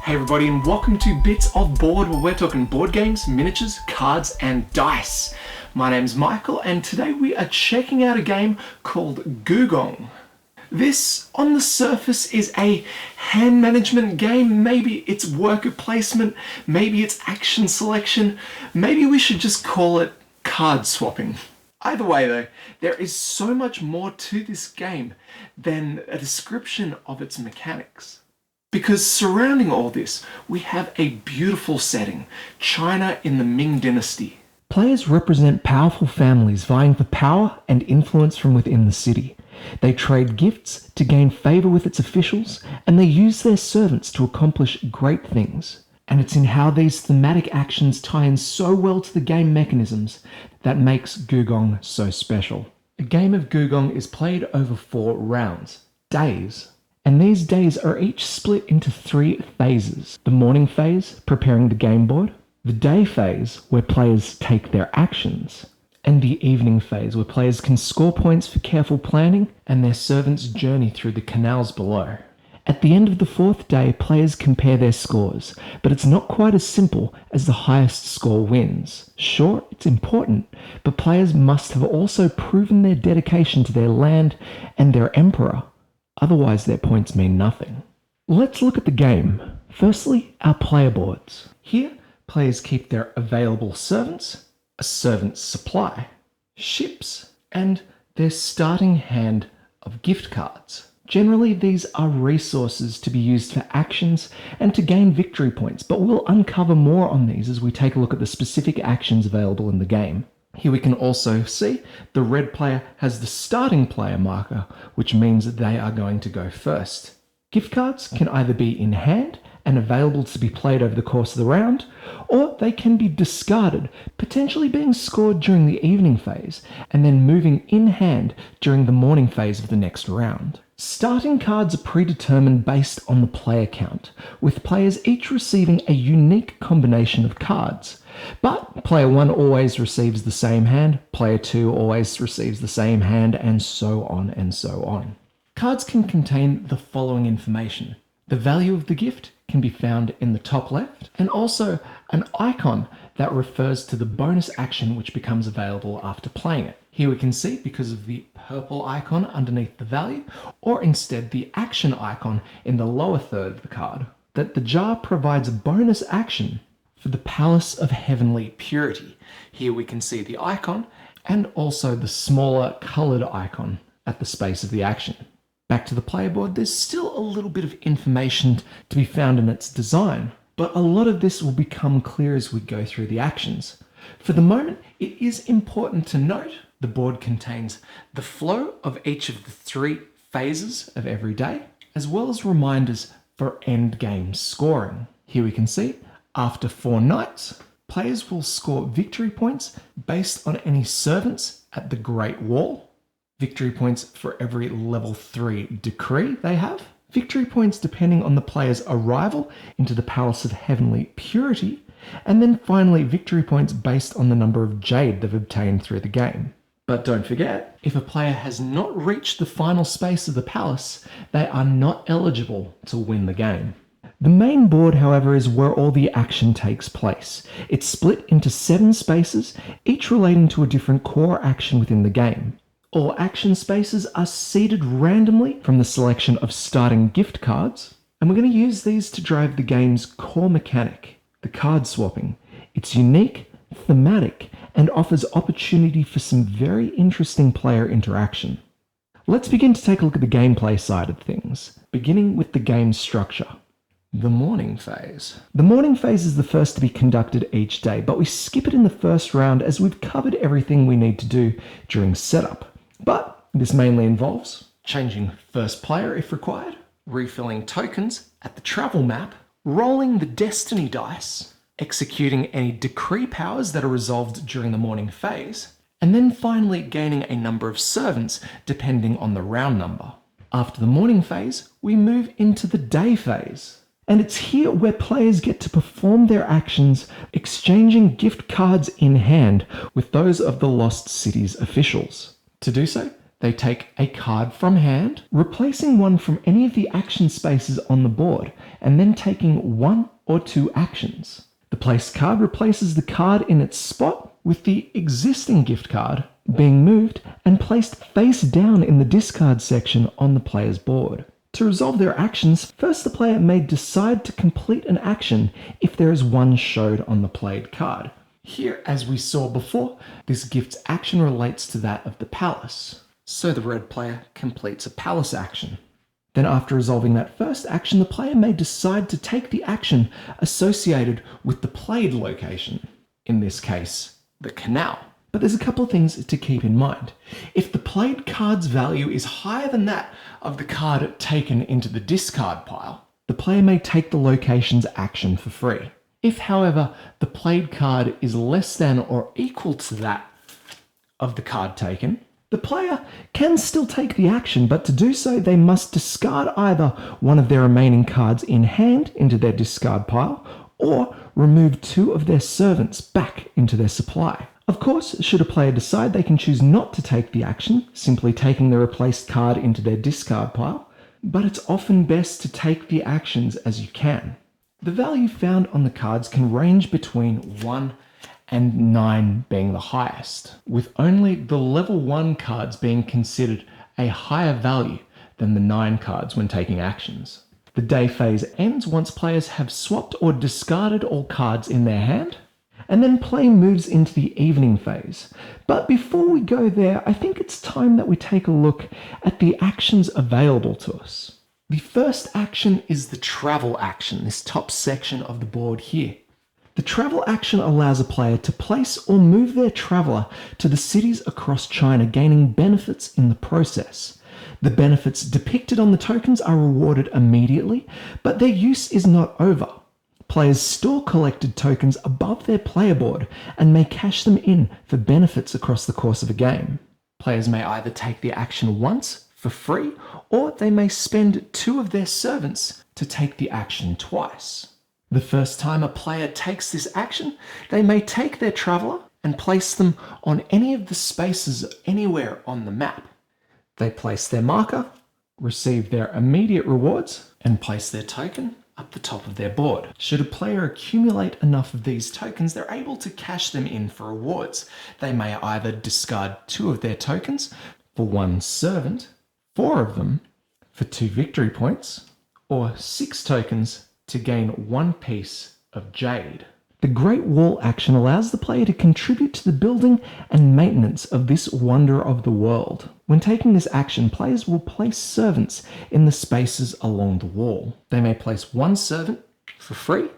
Hey everybody, and welcome to Bits of Board, where we're talking board games, miniatures, cards and dice. My name's Michael, and today we are checking out a game called Gugong. This, on the surface, is a hand management game. Maybe it's worker placement, maybe it's action selection, maybe we should just call it card swapping. Either way though, there is so much more to this game than a description of its mechanics. Because surrounding all this, we have a beautiful setting, China in the Ming Dynasty. Players represent powerful families vying for power and influence from within the city. They trade gifts to gain favor with its officials, and they use their servants to accomplish great things. And it's in how these thematic actions tie in so well to the game mechanisms that makes Gugong so special. A game of Gugong is played over 4 rounds, days. And these days are each split into 3 phases. The morning phase, preparing the game board. The day phase, where players take their actions. And the evening phase, where players can score points for careful planning and their servants journey through the canals below. At the end of the 4th day, players compare their scores, but it's not quite as simple as the highest score wins. Sure, it's important, but players must have also proven their dedication to their land and their emperor. Otherwise, their points mean nothing. Let's look at the game. Firstly, our player boards. Here, players keep their available servants, a servant's supply, ships, and their starting hand of gift cards. Generally, these are resources to be used for actions and to gain victory points, but we'll uncover more on these as we take a look at the specific actions available in the game. Here we can also see the red player has the starting player marker, which means that they are going to go first. Gift cards can either be in hand and available to be played over the course of the round, or they can be discarded, potentially being scored during the evening phase, and then moving in hand during the morning phase of the next round. Starting cards are predetermined based on the player count, with players each receiving a unique combination of cards. But player 1 always receives the same hand, player 2 always receives the same hand, and so on and so on. Cards can contain the following information. The value of the gift can be found in the top left, and also an icon that refers to the bonus action which becomes available after playing it. Here we can see, because of the purple icon underneath the value, or instead the action icon in the lower third of the card, that the jar provides a bonus action for the Palace of Heavenly Purity. Here we can see the icon and also the smaller coloured icon at the space of the action. Back to the player board, there's still a little bit of information to be found in its design, but a lot of this will become clear as we go through the actions. For the moment, it is important to note the board contains the flow of each of the 3 phases of every day, as well as reminders for end game scoring. Here we can see, after 4 nights, players will score victory points based on any servants at the Great Wall, victory points for every level 3 decree they have, victory points depending on the player's arrival into the Palace of Heavenly Purity, and then finally victory points based on the number of jade they've obtained through the game. But don't forget, if a player has not reached the final space of the palace, they are not eligible to win the game. The main board, however, is where all the action takes place. It's split into 7 spaces, each relating to a different core action within the game. All action spaces are seeded randomly from the selection of starting gift cards, and we're going to use these to drive the game's core mechanic, the card swapping. It's unique, thematic, and offers opportunity for some very interesting player interaction. Let's begin to take a look at the gameplay side of things, beginning with the game structure. The morning phase. The morning phase is the first to be conducted each day, but we skip it in the first round as we've covered everything we need to do during setup. But this mainly involves changing first player if required, refilling tokens at the travel map, rolling the destiny dice, executing any decree powers that are resolved during the morning phase, and then finally gaining a number of servants depending on the round number. After the morning phase, we move into the day phase. And it's here where players get to perform their actions, exchanging gift cards in hand with those of the Lost City's officials. To do so, they take a card from hand, replacing one from any of the action spaces on the board, and then taking one or two actions. The placed card replaces the card in its spot, with the existing gift card being moved and placed face down in the discard section on the player's board. To resolve their actions, first the player may decide to complete an action if there is one showed on the played card. Here, as we saw before, this gift's action relates to that of the palace. So the red player completes a palace action. Then after resolving that first action, the player may decide to take the action associated with the played location. In this case, the canal. But there's a couple of things to keep in mind. If the played card's value is higher than that of the card taken into the discard pile, the player may take the location's action for free. If, however, the played card is less than or equal to that of the card taken, the player can still take the action, but to do so, they must discard either one of their remaining cards in hand into their discard pile, or remove two of their servants back into their supply. Of course, should a player decide, they can choose not to take the action, simply taking the replaced card into their discard pile, but it's often best to take the actions as you can. The value found on the cards can range between 1 and 9 being the highest, with only the level 1 cards being considered a higher value than the 9 cards when taking actions. The day phase ends once players have swapped or discarded all cards in their hand, and then play moves into the evening phase. But before we go there, I think it's time that we take a look at the actions available to us. The first action is the travel action, this top section of the board here. The travel action allows a player to place or move their traveller to the cities across China, gaining benefits in the process. The benefits depicted on the tokens are rewarded immediately, but their use is not over. Players store collected tokens above their player board and may cash them in for benefits across the course of a game. Players may either take the action once for free, or they may spend two of their servants to take the action twice. The first time a player takes this action, they may take their traveller and place them on any of the spaces anywhere on the map. They place their marker, receive their immediate rewards, and place their token up the top of their board. Should a player accumulate enough of these tokens, they're able to cash them in for rewards. They may either discard 2 of their tokens for 1 servant, 4 of them for 2 victory points, or 6 tokens to gain 1 piece of jade. The Great Wall action allows the player to contribute to the building and maintenance of this wonder of the world. When taking this action, players will place servants in the spaces along the wall. They may place 1 servant for free,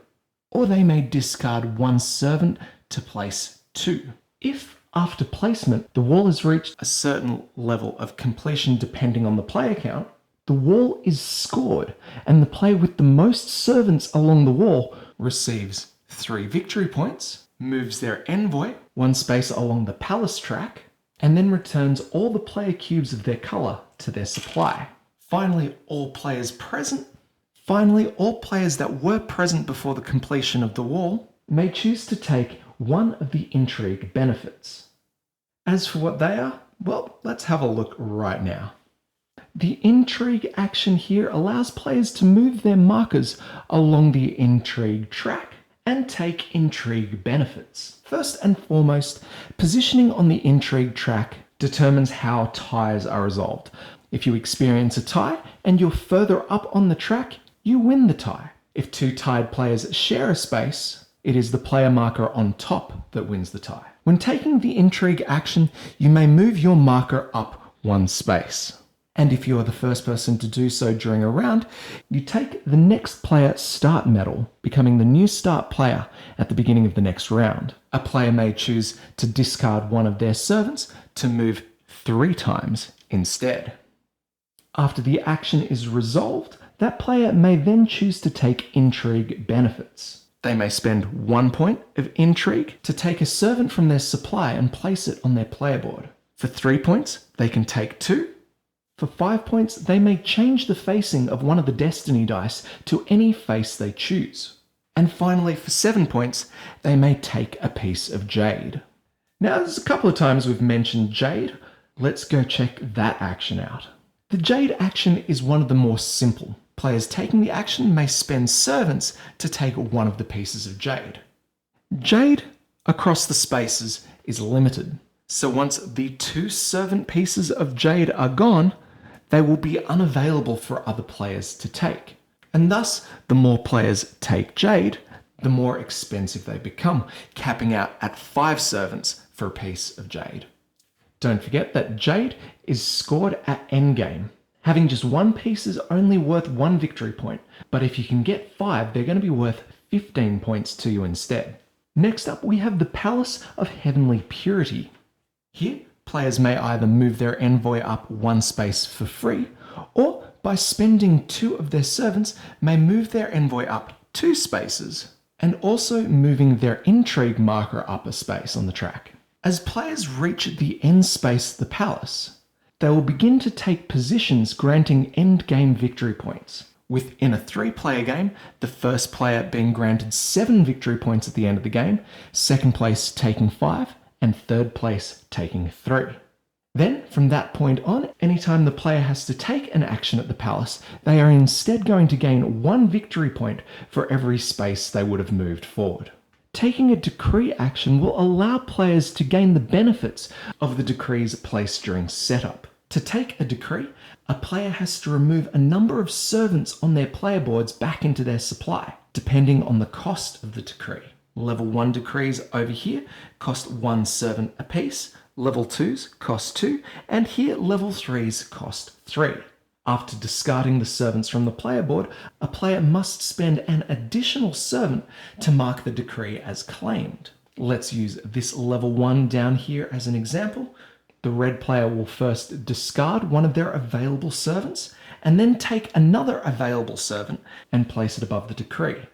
or they may discard 1 servant to place 2. If, after placement, the wall has reached a certain level of completion depending on the player count, the wall is scored, and the player with the most servants along the wall receives 3 victory points, moves their envoy 1 space along the palace track, and then returns all the player cubes of their colour to their supply. Finally, all players that were present before the completion of the wall may choose to take one of the Intrigue benefits. As for what they are, well, let's have a look right now. The Intrigue action here allows players to move their markers along the Intrigue track and take Intrigue benefits. First and foremost, positioning on the Intrigue track determines how ties are resolved. If you experience a tie and you're further up on the track, you win the tie. If 2 tied players share a space, it is the player marker on top that wins the tie. When taking the Intrigue action, you may move your marker up 1 space. And if you are the first person to do so during a round, you take the next player start medal, becoming the new start player at the beginning of the next round. A player may choose to discard 1 of their servants to move 3 times instead. After the action is resolved, that player may then choose to take Intrigue benefits. They may spend 1 point of Intrigue to take a servant from their supply and place it on their player board. For 3 points, they can take 2. For 5 points, they may change the facing of one of the destiny dice to any face they choose. And finally, for 7 points, they may take a piece of jade. Now, there's a couple of times we've mentioned jade. Let's go check that action out. The Jade action is one of the more simple. Players taking the action may spend servants to take one of the pieces of Jade. Jade across the spaces is limited, so once the 2 servant pieces of Jade are gone, they will be unavailable for other players to take. And thus, the more players take Jade, the more expensive they become, capping out at 5 servants for a piece of Jade. Don't forget that Jade is scored at endgame. Having just 1 piece is only worth 1 victory point, but if you can get 5, they're going to be worth 15 points to you instead. Next up, we have the Palace of Heavenly Purity. Here, players may either move their envoy up 1 space for free, or by spending 2 of their servants, may move their envoy up 2 spaces, and also moving their Intrigue marker up a space on the track. As players reach the end space of the palace, they will begin to take positions granting endgame victory points. Within a 3-player game, the first player being granted 7 victory points at the end of the game, second place taking 5, and third place taking 3. Then, from that point on, anytime the player has to take an action at the palace, they are instead going to gain 1 victory point for every space they would have moved forward. Taking a decree action will allow players to gain the benefits of the decrees placed during setup. To take a decree, a player has to remove a number of servants on their player boards back into their supply, depending on the cost of the decree. Level 1 decrees over here cost 1 servant apiece, level 2s cost 2, and here level 3s cost 3. After discarding the servants from the player board, a player must spend an additional servant to mark the decree as claimed. Let's use this level 1 down here as an example. The red player will first discard one of their available servants, and then take another available servant and place it above the decree.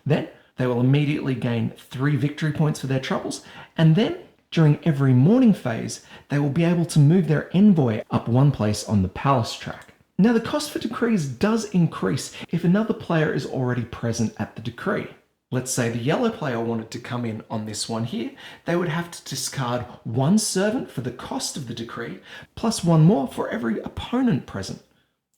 Then they will immediately gain 3 victory points for their troubles, and then during every morning phase, they will be able to move their envoy up 1 place on the palace track. Now, the cost for decrees does increase if another player is already present at the decree. Let's say the yellow player wanted to come in on this one here, they would have to discard 1 servant for the cost of the decree, plus 1 more for every opponent present,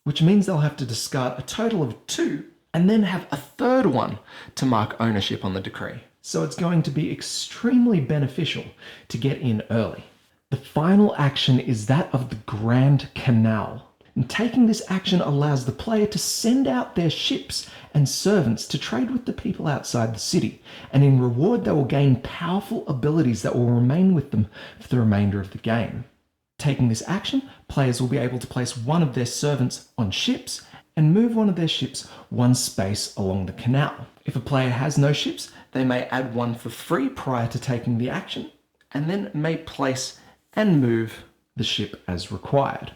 which means they'll have to discard a total of 2, and then have a third one to mark ownership on the decree. So it's going to be extremely beneficial to get in early. The final action is that of the Grand Canal. And taking this action allows the player to send out their ships and servants to trade with the people outside the city, and in reward they will gain powerful abilities that will remain with them for the remainder of the game. Taking this action, players will be able to place one of their servants on ships and move one of their ships 1 space along the canal. If a player has no ships, they may add 1 for free prior to taking the action, and then may place and move the ship as required.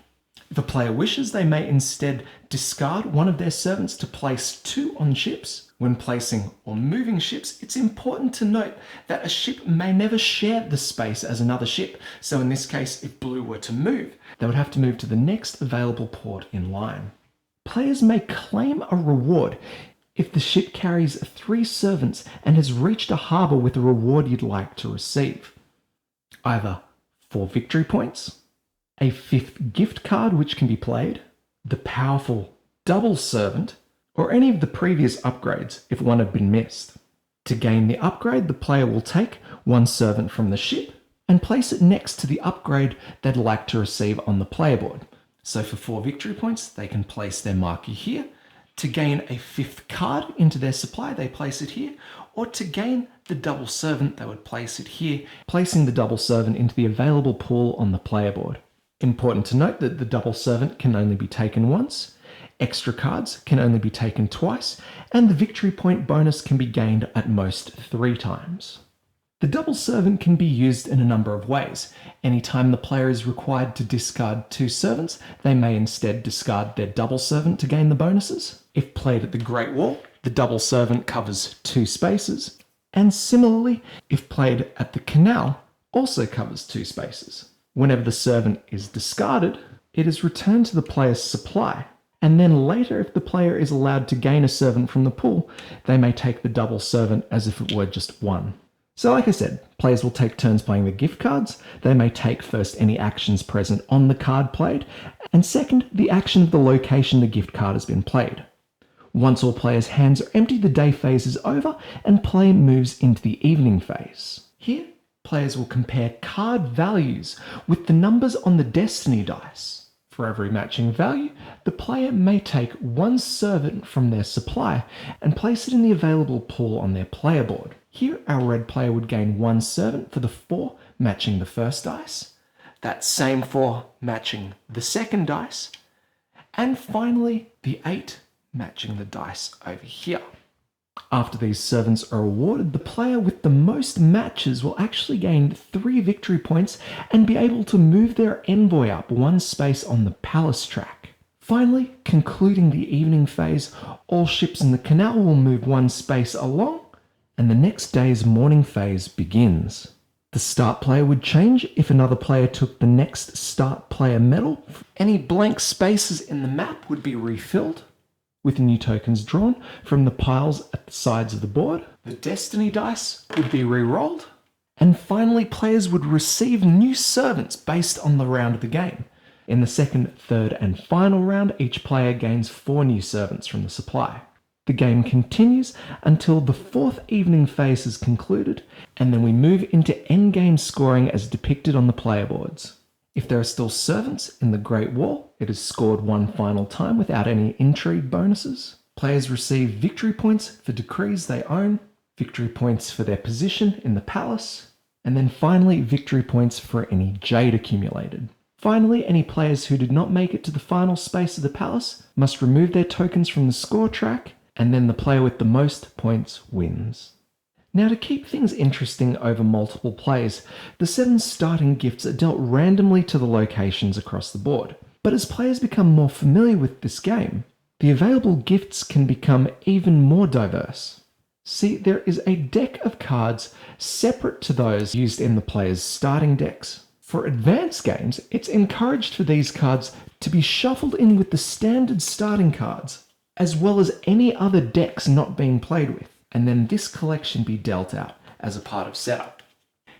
If a player wishes, they may instead discard one of their servants to place 2 on ships. When placing or moving ships, it's important to note that a ship may never share the space as another ship. So in this case, if blue were to move, they would have to move to the next available port in line. Players may claim a reward if the ship carries 3 servants and has reached a harbour with a reward you'd like to receive. Either 4 victory points, a 5th gift card which can be played, the powerful double servant, or any of the previous upgrades if one had been missed. To gain the upgrade, the player will take 1 servant from the ship and place it next to the upgrade they'd like to receive on the player board. So for 4 victory points, they can place their marquee here. To gain a 5th card into their supply, they place it here. Or to gain the double servant, they would place it here, placing the double servant into the available pool on the player board. Important to note that the double servant can only be taken once, extra cards can only be taken twice, and the victory point bonus can be gained at most 3 times. The double servant can be used in a number of ways. Anytime the player is required to discard 2 servants, they may instead discard their double servant to gain the bonuses. If played at the Great Wall, the double servant covers 2 spaces, and similarly, if played at the Canal, also covers 2 spaces. Whenever the servant is discarded, it is returned to the player's supply, and then later if the player is allowed to gain a servant from the pool, they may take the double servant as if it were just 1. So like I said, players will take turns playing the gift cards. They may take first any actions present on the card played, and second, the action of the location the gift card has been played. Once all players' hands are empty, the day phase is over and play moves into the evening phase. Here, players will compare card values with the numbers on the destiny dice. For every matching value, the player may take one servant from their supply and place it in the available pool on their player board. Here, our red player would gain one servant for the 4 matching the first dice, that same 4 matching the second dice, and finally the 8 matching the dice over here. After these servants are awarded, the player with the most matches will actually gain 3 victory points and be able to move their envoy up 1 space on the palace track. Finally, concluding the evening phase, all ships in the canal will move 1 space along, and the next day's morning phase begins. The start player would change if another player took the next start player medal. Any blank spaces in the map would be refilled with new tokens drawn from the piles at the sides of the board. The destiny dice would be re-rolled. And finally, players would receive new servants based on the round of the game. In the second, third, and final round, each player gains 4 new servants from the supply. The game continues until the 4th evening phase is concluded, and then we move into endgame scoring as depicted on the player boards. If there are still servants in the Great Wall, it is scored 1 final time without any intrigue bonuses. Players receive victory points for decrees they own, victory points for their position in the palace, and then finally victory points for any jade accumulated. Finally, any players who did not make it to the final space of the palace must remove their tokens from the score track, and then the player with the most points wins. Now, to keep things interesting over multiple plays, the 7 starting gifts are dealt randomly to the locations across the board. But as players become more familiar with this game, the available gifts can become even more diverse. See, there is a deck of cards separate to those used in the player's starting decks. For advanced games, it's encouraged for these cards to be shuffled in with the standard starting cards, as well as any other decks not being played with, and then this collection be dealt out as a part of setup.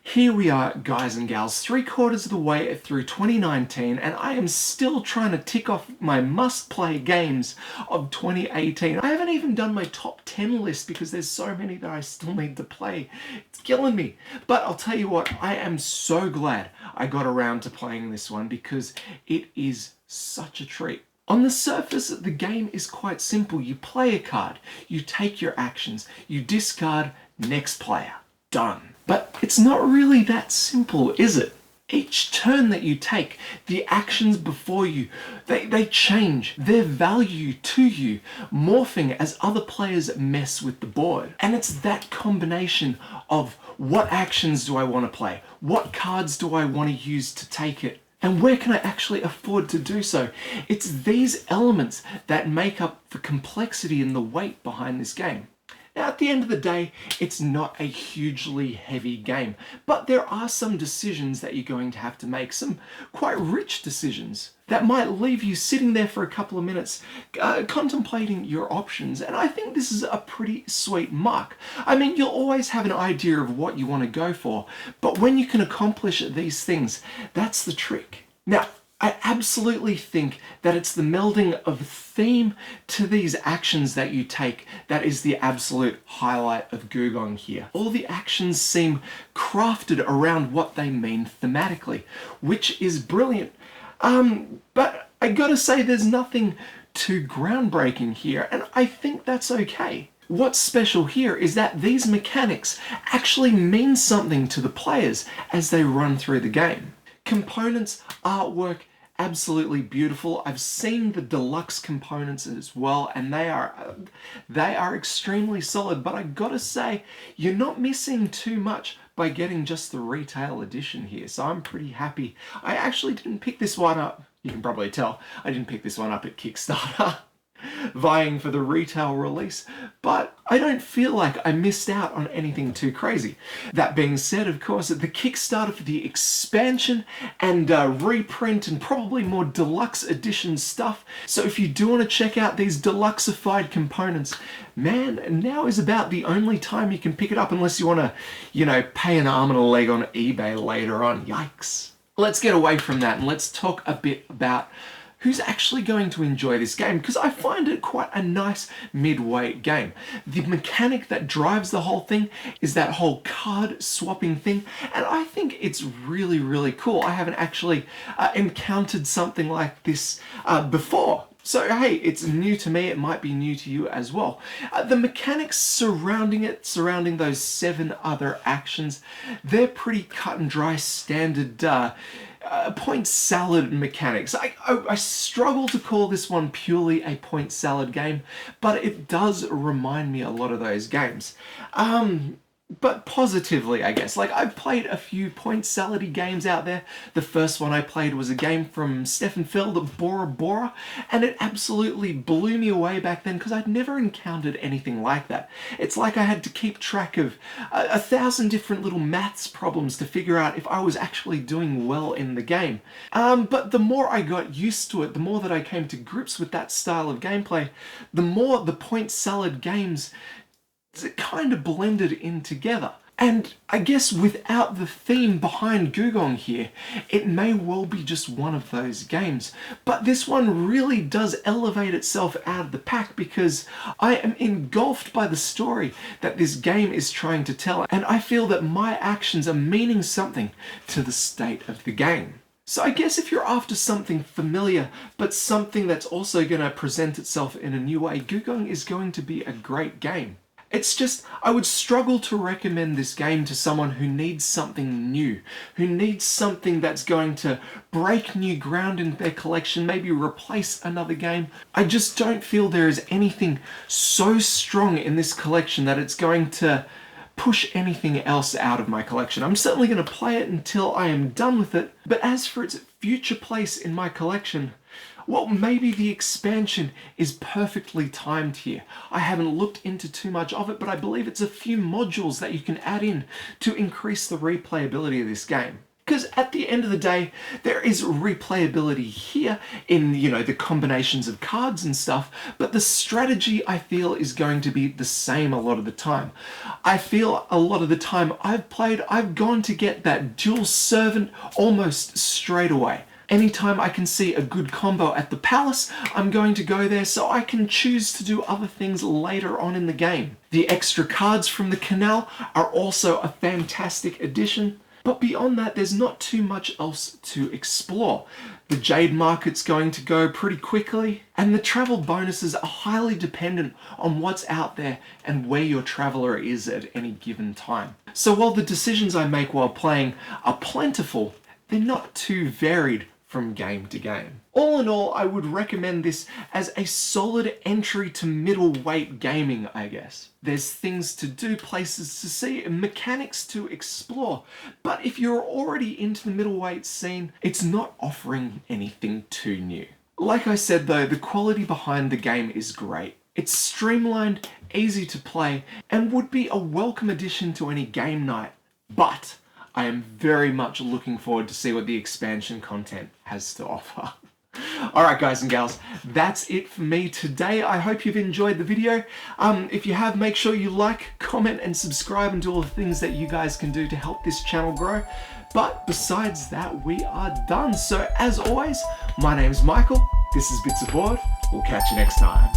Here we are, guys and gals, 3/4 of the way through 2019, and I am still trying to tick off my must-play games of 2018. I haven't even done my top 10 list because there's so many that I still need to play. It's killing me. But I'll tell you what, I am so glad I got around to playing this one because it is such a treat. On the surface, the game is quite simple. You play a card, you take your actions, you discard, next player, done. But it's not really that simple, is it? Each turn that you take, the actions before you, they change their value to you, morphing as other players mess with the board. And it's that combination of what actions do I want to play? What cards do I want to use to take it? And where can I actually afford to do so? It's these elements that make up the complexity and the weight behind this game. Now, at the end of the day, it's not a hugely heavy game, but there are some decisions that you're going to have to make, some quite rich decisions that might leave you sitting there for a couple of minutes contemplating your options, and I think this is a pretty sweet mark. I mean, you'll always have an idea of what you want to go for, but when you can accomplish these things, that's the trick. Now, I absolutely think that it's the melding of theme to these actions that you take that is the absolute highlight of Gugong here. All the actions seem crafted around what they mean thematically, which is brilliant. But I gotta say, there's nothing too groundbreaking here, and I think that's okay. What's special here is that these mechanics actually mean something to the players as they run through the game. Components, artwork, absolutely beautiful. I've seen the deluxe components as well, and they are extremely solid, but I gotta say, you're not missing too much by getting just the retail edition here, so I'm pretty happy. I actually didn't pick this one up. You can probably tell I didn't pick this one up at Kickstarter. vying for the retail release, but I don't feel like I missed out on anything too crazy. That being said, of course, the Kickstarter for the expansion and reprint and probably more deluxe edition stuff. So if you do want to check out these deluxeified components, man, now is about the only time you can pick it up unless you want to, pay an arm and a leg on eBay later on. Yikes. Let's get away from that and let's talk a bit about who's actually going to enjoy this game, because I find it quite a nice mid-weight game. The mechanic that drives the whole thing is that whole card swapping thing, and I think it's really, really cool. I haven't actually encountered something like this before. So hey, it's new to me, it might be new to you as well. The mechanics surrounding it, surrounding those 7 other actions, they're pretty cut and dry standard point salad mechanics. I struggle to call this one purely a point salad game, but it does remind me a lot of those games. But positively, I guess. Like, I've played a few point salad-y games out there. The first one I played was a game from Stefan Feld, Bora Bora, and it absolutely blew me away back then because I'd never encountered anything like that. It's like I had to keep track of 1,000 different little maths problems to figure out if I was actually doing well in the game. But the more I got used to it, the more that I came to grips with that style of gameplay, the more the point salad games kind of blended in together. And I guess without the theme behind Gugong here, it may well be just one of those games. But this one really does elevate itself out of the pack because I am engulfed by the story that this game is trying to tell, and I feel that my actions are meaning something to the state of the game. So I guess if you're after something familiar, but something that's also going to present itself in a new way, Gugong is going to be a great game. It's just, I would struggle to recommend this game to someone who needs something new, who needs something that's going to break new ground in their collection, maybe replace another game. I just don't feel there is anything so strong in this collection that it's going to push anything else out of my collection. I'm certainly going to play it until I am done with it, but as for its future place in my collection, well, maybe the expansion is perfectly timed here. I haven't looked into too much of it, but I believe it's a few modules that you can add in to increase the replayability of this game. Because at the end of the day, there is replayability here in, the combinations of cards and stuff, but the strategy, I feel, is going to be the same a lot of the time. I feel a lot of the time I've gone to get that dual servant almost straight away. Anytime I can see a good combo at the palace, I'm going to go there so I can choose to do other things later on in the game. The extra cards from the Canal are also a fantastic addition, but beyond that, there's not too much else to explore. The Jade Market's going to go pretty quickly, and the travel bonuses are highly dependent on what's out there and where your traveler is at any given time. So while the decisions I make while playing are plentiful, they're not too varied from game to game. All in all, I would recommend this as a solid entry to middleweight gaming, I guess. There's things to do, places to see, and mechanics to explore, but if you're already into the middleweight scene, it's not offering anything too new. Like I said though, the quality behind the game is great. It's streamlined, easy to play, and would be a welcome addition to any game night. But I am very much looking forward to see what the expansion content has to offer. Alright guys and gals, that's it for me today. I hope you've enjoyed the video. If you have, make sure you like, comment and subscribe and do all the things that you guys can do to help this channel grow. But besides that, we are done. So as always, my name's Michael, this is Bits of Board. We'll catch you next time.